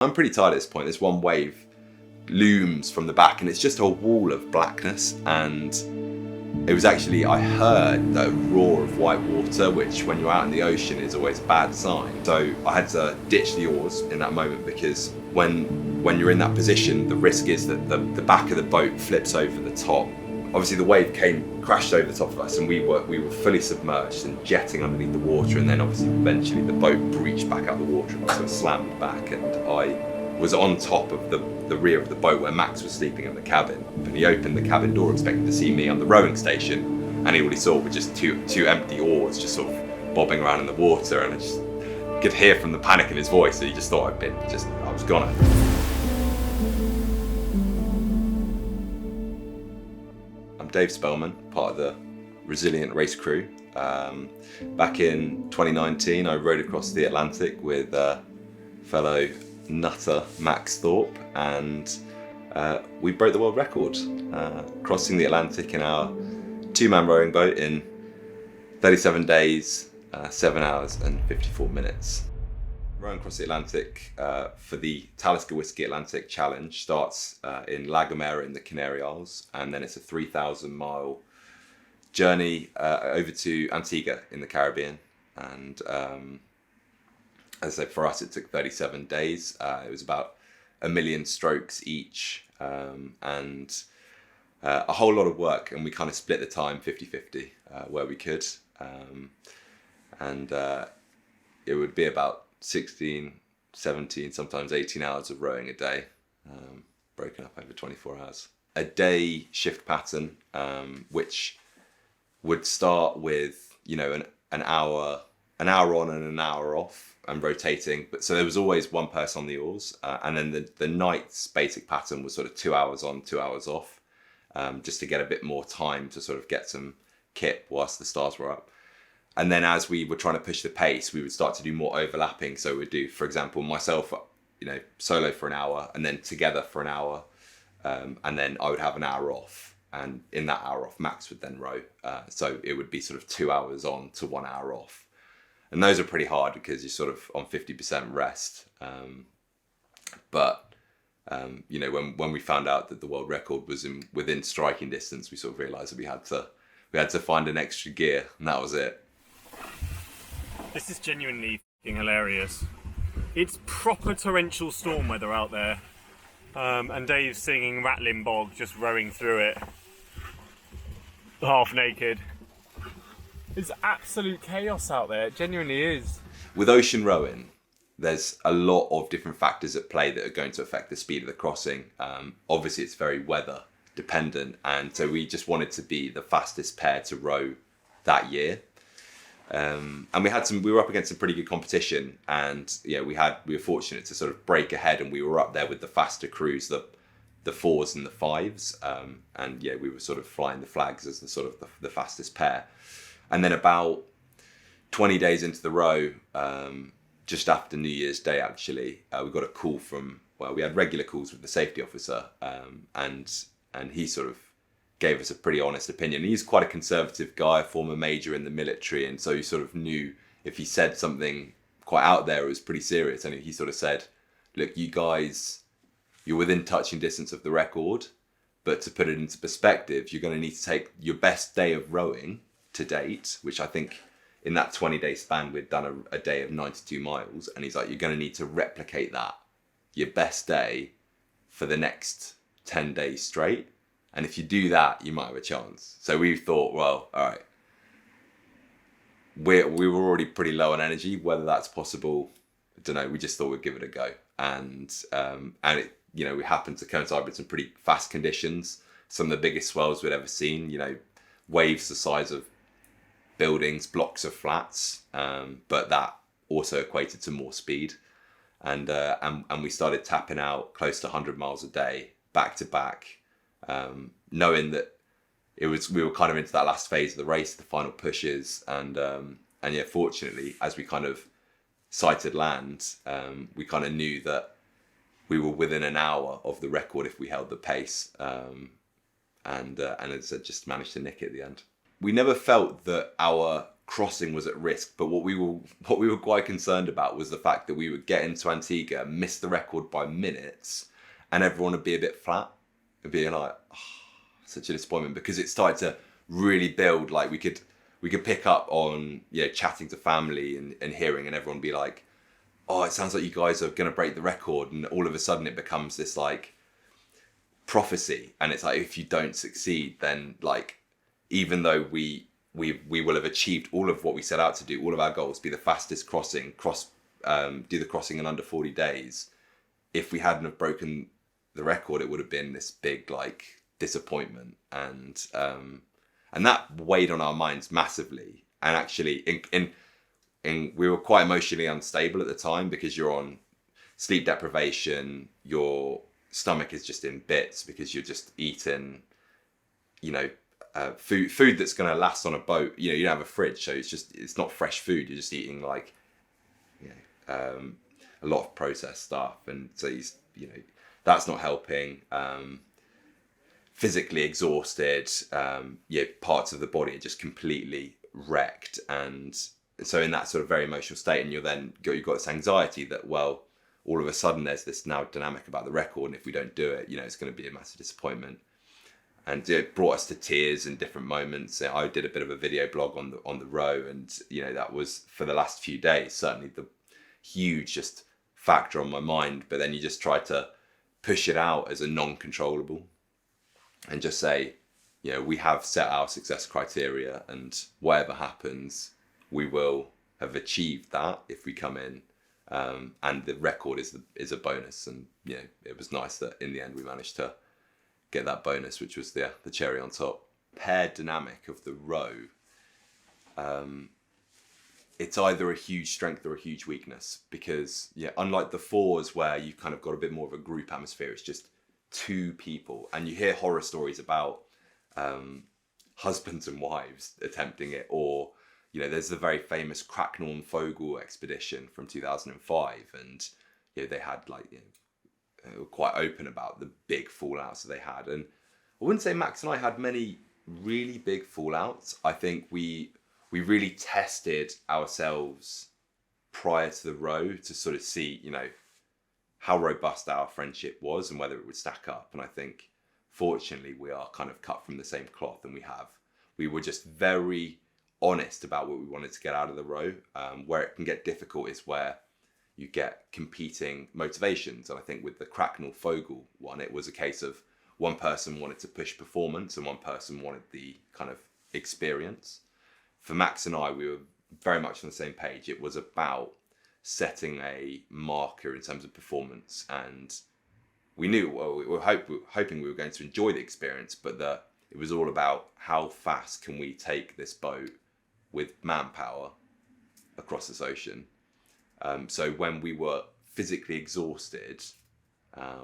I'm pretty tired at this point. This one wave looms from the back and it's just a wall of blackness, and it was actually, I heard the roar of white water, which when you're out in the ocean is always a bad sign. So I had to ditch the oars in that moment, because when you're in that position, the risk is that the back of the boat flips over the top. Obviously the wave crashed over the top of us, and we were fully submerged and jetting underneath the water, and then obviously eventually the boat breached back out the water and sort of slammed back, and I was on top of the rear of the boat where Max was sleeping in the cabin, and he opened the cabin door expecting to see me on the rowing station, and all he saw were just two empty oars just sort of bobbing around in the water, and I just could hear from the panic in his voice that he just thought I was gone. I'm Dave Spelman, part of the Resilient race crew. Back in 2019, I rowed across the Atlantic with fellow nutter Max Thorpe, and we broke the world record, crossing the Atlantic in our 2-man rowing boat in 37 days, 7 hours and 54 minutes. Rowing across the Atlantic for the Talisker Whisky Atlantic challenge starts in La Gomera in the Canary Isles, and then it's a 3,000-mile journey over to Antigua in the Caribbean. And as I said, for us it took 37 days. It was about 1 million strokes each, and a whole lot of work, and we kind of split the time 50-50 where we could. And it would be about 16, 17, sometimes 18 hours of rowing a day, broken up over 24 hours. A day shift pattern, which would start with, an hour on and an hour off, and rotating. But so there was always one person on the oars, and then the night's basic pattern was sort of 2 hours on, 2 hours off, just to get a bit more time to sort of get some kip whilst the stars were up. And then as we were trying to push the pace, we would start to do more overlapping. So we'd do, for example, myself, solo for an hour, and then together for an hour, and then I would have an hour off. And in that hour off, Max would then row. So it would be sort of 2 hours on to 1 hour off. And those are pretty hard because you're sort of on 50% rest. But when we found out that the world record was within striking distance, we sort of realised that we had to find an extra gear, and that was it. This is genuinely hilarious. It's proper torrential storm weather out there, and Dave's singing Rattling Bog, just rowing through it, half naked. It's absolute chaos out there, it genuinely is. With ocean rowing, there's a lot of different factors at play that are going to affect the speed of the crossing. Obviously it's very weather dependent, and so we just wanted to be the fastest pair to row that year. And we were up against some pretty good competition, and we were fortunate to sort of break ahead, and we were up there with the faster crews, the 4s and the 5s, and we were sort of flying the flags as the sort of the fastest pair. And then about 20 days into the row, just after New Year's Day actually, we got a call we had regular calls with the safety officer, and he sort of gave us a pretty honest opinion. He's quite a conservative guy, a former major in the military, and so he sort of knew if he said something quite out there, it was pretty serious. And he sort of said, look, you guys, you're within touching distance of the record, but to put it into perspective, you're going to need to take your best day of rowing to date, which I think in that 20-day span, we'd done a day of 92 miles. And he's like, you're going to need to replicate that, your best day, for the next 10 days straight. And if you do that, you might have a chance. So we thought, well, all right, we were already pretty low on energy. Whether that's possible, I don't know. We just thought we'd give it a go. And it, we happened to coincide with some pretty fast conditions. Some of the biggest swells we'd ever seen, waves the size of buildings, blocks of flats. But that also equated to more speed. And we started tapping out close to 100 miles a day, back to back. Knowing that we were kind of into that last phase of the race, the final pushes, and fortunately, as we kind of sighted land, we kind of knew that we were within an hour of the record if we held the pace, and as I said, just managed to nick it at the end. We never felt that our crossing was at risk. But what we were quite concerned about was the fact that we would get into Antigua, miss the record by minutes, and everyone would be a bit flat. It'd be like, oh, such a disappointment, because it started to really build. Like we could pick up on, you know, chatting to family and hearing, and everyone be like, oh, it sounds like you guys are going to break the record. And all of a sudden it becomes this like prophecy. And it's like, if you don't succeed, then like, even though we will have achieved all of what we set out to do, all of our goals, be the fastest crossing, do the crossing in under 40 days. If we hadn't have broken the record, it would have been this big like disappointment. And that weighed on our minds massively. And actually we were quite emotionally unstable at the time, because you're on sleep deprivation, your stomach is just in bits because you're just eating, you know, food that's going to last on a boat. You know, you don't have a fridge, so it's not fresh food. You're just eating like, you know, a lot of processed stuff, and so you know, that's not helping. Physically exhausted, yeah, parts of the body are just completely wrecked, and so in that sort of very emotional state, and you've got this anxiety that, well, all of a sudden there's this now dynamic about the record, and if we don't do it, you know, it's going to be a massive disappointment. And it brought us to tears in different moments. I did a bit of a video blog on the row, and you know, that was for the last few days certainly the huge just factor on my mind. But then you just try to push it out as a non-controllable and just say, you know, we have set our success criteria, and whatever happens, we will have achieved that if we come in, and the record is a bonus. And you know, it was nice that in the end we managed to get that bonus, which was the cherry on top. Paired dynamic of the row, it's either a huge strength or a huge weakness, because yeah, unlike the fours where you've kind of got a bit more of a group atmosphere, it's just two people, and you hear horror stories about husbands and wives attempting it, or you know, there's the very famous Cracknorn-Fogel expedition from 2005, and you know, they had like, you know, they were quite open about the big fallouts that they had. And I wouldn't say Max and I had many really big fallouts. I think we really tested ourselves prior to the row to sort of see, you know, how robust our friendship was and whether it would stack up. And I think fortunately we are kind of cut from the same cloth, and we were just very honest about what we wanted to get out of the row. Where it can get difficult is where you get competing motivations. And I think with the Cracknell-Fogel one, it was a case of one person wanted to push performance and one person wanted the kind of experience. For Max and I, we were very much on the same page. It was about setting a marker in terms of performance, and we knew, well, we were hoping we were going to enjoy the experience, but it was all about how fast can we take this boat with manpower across this ocean. So when we were physically exhausted,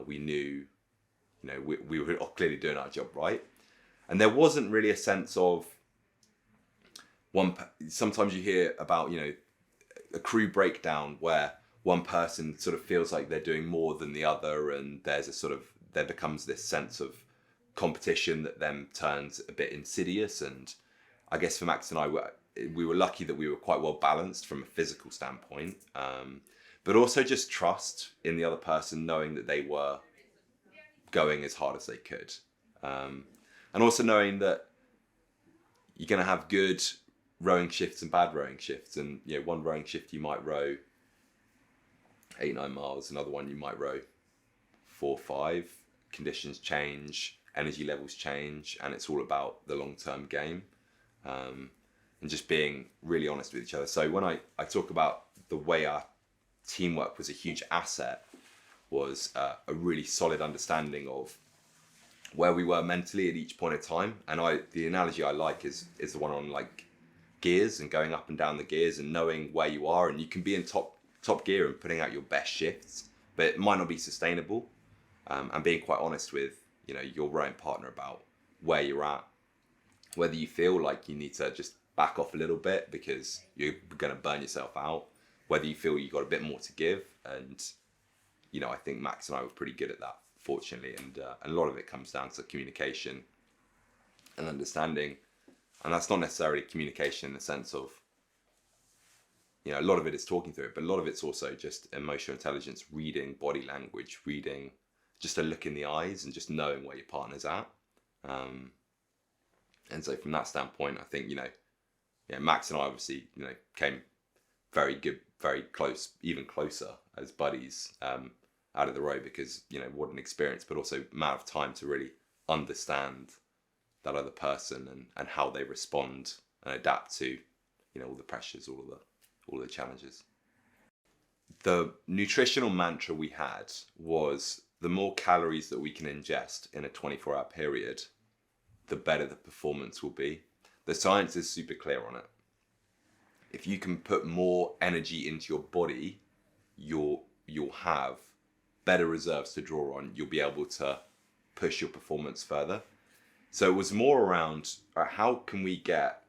we knew, you know, we were clearly doing our job right. And there wasn't really a sense of sometimes you hear about, you know, a crew breakdown where one person sort of feels like they're doing more than the other, and there becomes this sense of competition that then turns a bit insidious. And I guess for Max and I, we were lucky that we were quite well balanced from a physical standpoint, but also just trust in the other person, knowing that they were going as hard as they could, and also knowing that you're going to have good rowing shifts and bad rowing shifts. And you know, one rowing shift you might row 8-9 miles, another one you might row 4-5. Conditions change, energy levels change, and it's all about the long-term game. And just being really honest with each other. So when I talk about the way our teamwork was a huge asset, was a really solid understanding of where we were mentally at each point in time. And the analogy I like is the one on like gears and going up and down the gears and knowing where you are. And you can be in top gear and putting out your best shifts, but it might not be sustainable. And being quite honest with, you know, your rowing partner about where you're at, whether you feel like you need to just back off a little bit because you're going to burn yourself out, whether you feel you've got a bit more to give. And, you know, I think Max and I were pretty good at that, fortunately. And a lot of it comes down to communication and understanding. And that's not necessarily communication in the sense of a lot of it is talking through it, but a lot of it's also just emotional intelligence, reading body language, reading just a look in the eyes and just knowing where your partner's at. And so from that standpoint, I think, Max and I obviously, came very good, very close, even closer as buddies out of the road because, what an experience, but also amount of time to really understand that other person and how they respond and adapt to, all the pressures, all the challenges. The nutritional mantra we had was the more calories that we can ingest in a 24-hour period, the better the performance will be. The science is super clear on it. If you can put more energy into your body, you'll have better reserves to draw on. You'll be able to push your performance further. So it was more around how can we get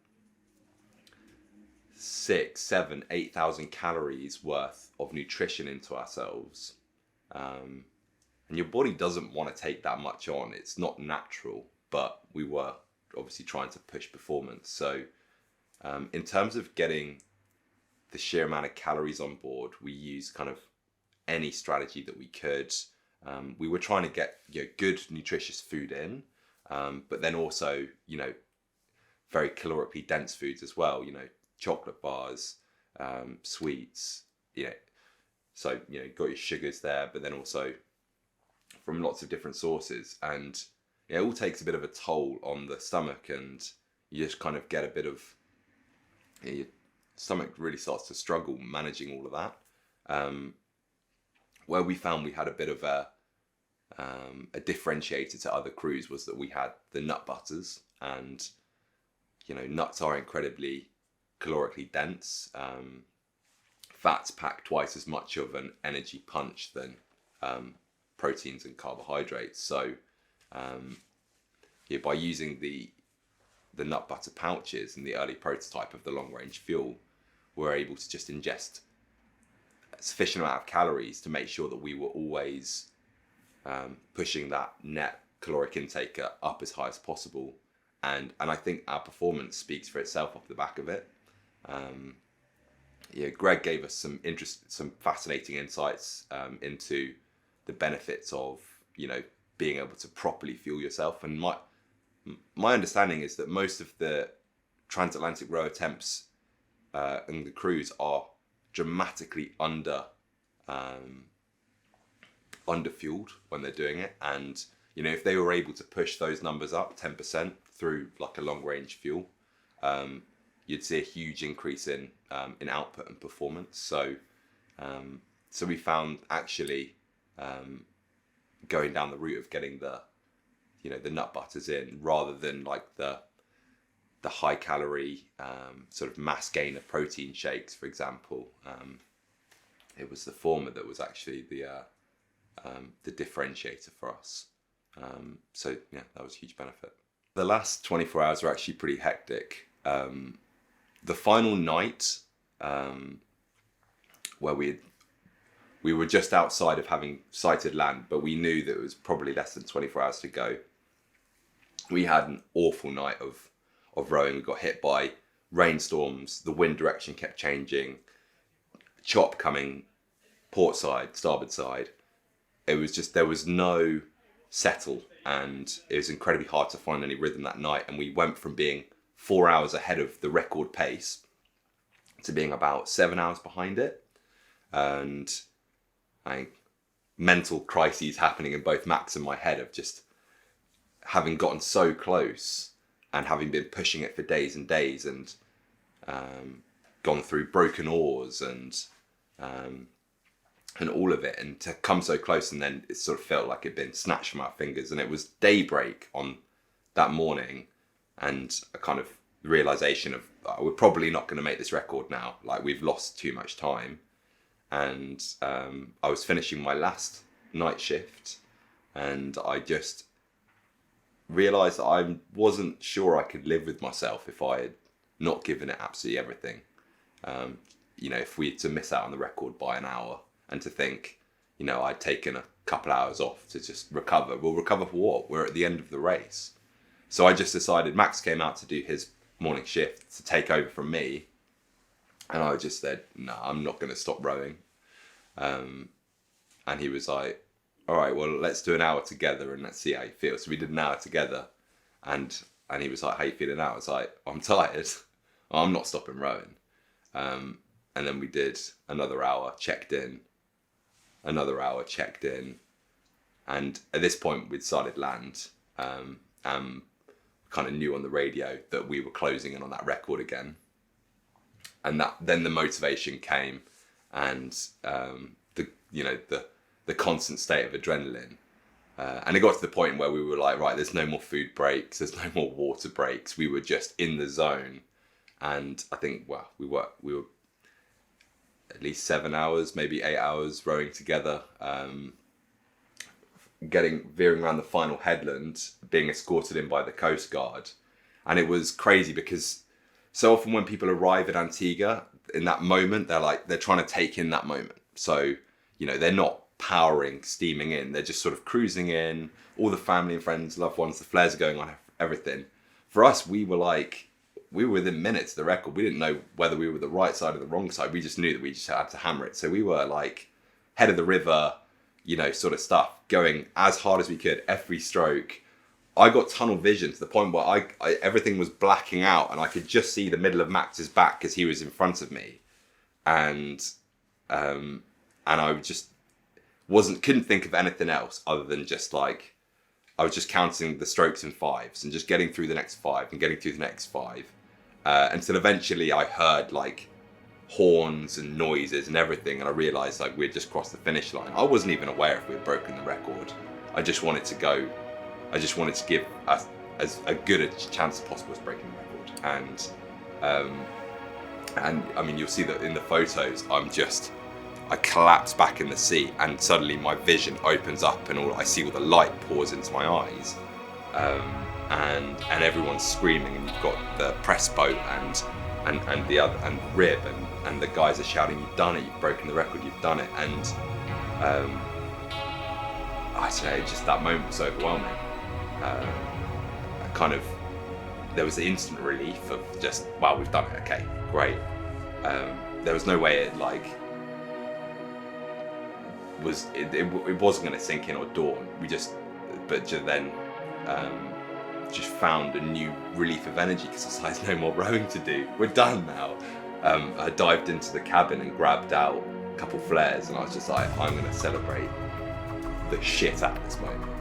6, 7, 8,000 calories worth of nutrition into ourselves. And your body doesn't want to take that much on. It's not natural, but we were obviously trying to push performance. So in terms of getting the sheer amount of calories on board, we used kind of any strategy that we could. We were trying to get good nutritious food in, but then also, very calorically dense foods as well, chocolate bars, sweets, so, got your sugars there, but then also from lots of different sources. And it all takes a bit of a toll on the stomach, and you just kind of get a bit of, your stomach really starts to struggle managing all of that. Where we found we had a bit of a differentiator to other crews was that we had the nut butters, and nuts are incredibly calorically dense. Fats pack twice as much of an energy punch than proteins and carbohydrates. So by using the nut butter pouches and the early prototype of the long range fuel, we're able to just ingest a sufficient amount of calories to make sure that we were always pushing that net caloric intake up as high as possible. And I think our performance speaks for itself off the back of it. Greg gave us some fascinating insights into the benefits of, being able to properly fuel yourself. And my understanding is that most of the transatlantic row attempts and the crews are dramatically underfueled when they're doing it. And if they were able to push those numbers up 10% through like a long range fuel, you'd see a huge increase in output and performance. So we found actually going down the route of getting the nut butters in rather than like the high calorie sort of mass gainer protein shakes, for example. It was the former that was actually the differentiator for us. So that was a huge benefit. The last 24 hours were actually pretty hectic. The final night, where we were just outside of having sighted land, but we knew that it was probably less than 24 hours to go. We had an awful night of rowing. We got hit by rainstorms. The wind direction kept changing. Chop coming port side, starboard side. It was just, there was no settle, and it was incredibly hard to find any rhythm that night. And we went from being 4 hours ahead of the record pace to being about 7 hours behind it. And mental crises happening in both Max and my head of just having gotten so close and having been pushing it for days and days, and gone through broken oars and all of it, and to come so close, and then it sort of felt like it'd been snatched from our fingers. And it was daybreak on that morning, and a kind of realization of we're probably not going to make this record now. Like, we've lost too much time. And I was finishing my last night shift, and I just realized that I wasn't sure I could live with myself if I had not given it absolutely everything. If we had to miss out on the record by an hour, and to think, I'd taken a couple hours off to just recover. Well, recover for what? We're at the end of the race. So I just decided, Max came out to do his morning shift to take over from me. And I just said, no, I'm not going to stop rowing. And he was like, all right, well, let's do an hour together and let's see how you feel. So we did an hour together, and he was like, how you feeling now? I was like, I'm tired. I'm not stopping rowing. And then we did another hour, checked in, another hour, checked in. And at this point, we'd started land, and kind of knew on the radio that we were closing in on that record again. And then the motivation came, and the constant state of adrenaline. And it got to the point where we were like, right, there's no more food breaks, there's no more water breaks. We were just in the zone. And I think, well, we were at least 7 hours, maybe 8 hours rowing together, veering around the final headland, being escorted in by the Coast Guard. And it was crazy because so often when people arrive at Antigua, in that moment, they're trying to take in that moment. So, they're not powering, steaming in. They're just sort of cruising in, all the family and friends, loved ones, the flares are going on, everything. For us, we were within minutes of the record. We didn't know whether we were the right side or the wrong side. We just knew that we just had to hammer it. So we were like head of the river, sort of stuff, going as hard as we could, every stroke. I got tunnel vision to the point where I everything was blacking out and I could just see the middle of Max's back because he was in front of me. And I just couldn't think of anything else other than just like, I was just counting the strokes in fives and just getting through the next five and getting through the next five. Until eventually I heard like horns and noises and everything. And I realized like we'd just crossed the finish line. I wasn't even aware if we had broken the record. I just wanted to go. I just wanted to give us as a good a chance as possible as breaking the record. And I mean, you'll see that in the photos, I collapse back in the seat and suddenly my vision opens up and I see all the light pours into my eyes. And everyone's screaming and you've got the press boat and the other and Rib and the guys are shouting, you've done it, you've broken the record, you've done it. And I say just that moment was overwhelming. There was the instant relief of just, wow, we've done it, okay, great. There was no way it wasn't going to sink in or dawn. But then just found a new relief of energy because I was like, no more rowing to do. We're done now. I dived into the cabin and grabbed out a couple flares and I was just like, I'm going to celebrate the shit out of this moment.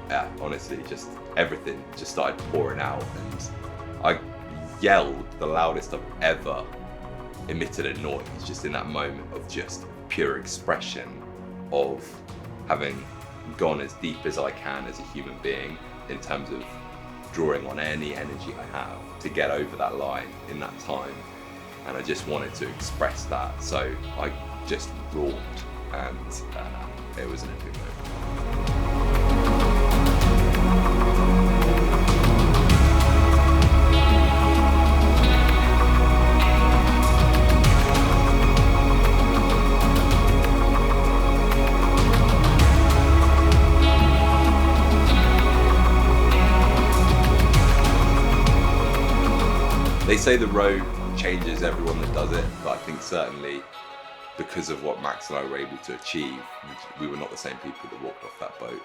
Yeah, honestly, just everything just started pouring out and I yelled the loudest I've ever emitted a noise just in that moment of just pure expression of having gone as deep as I can as a human being in terms of drawing on any energy I have to get over that line in that time. And I just wanted to express that, so I just roared and it was an epic moment. They say the road changes everyone that does it, but I think certainly because of what Max and I were able to achieve, we were not the same people that walked off that boat.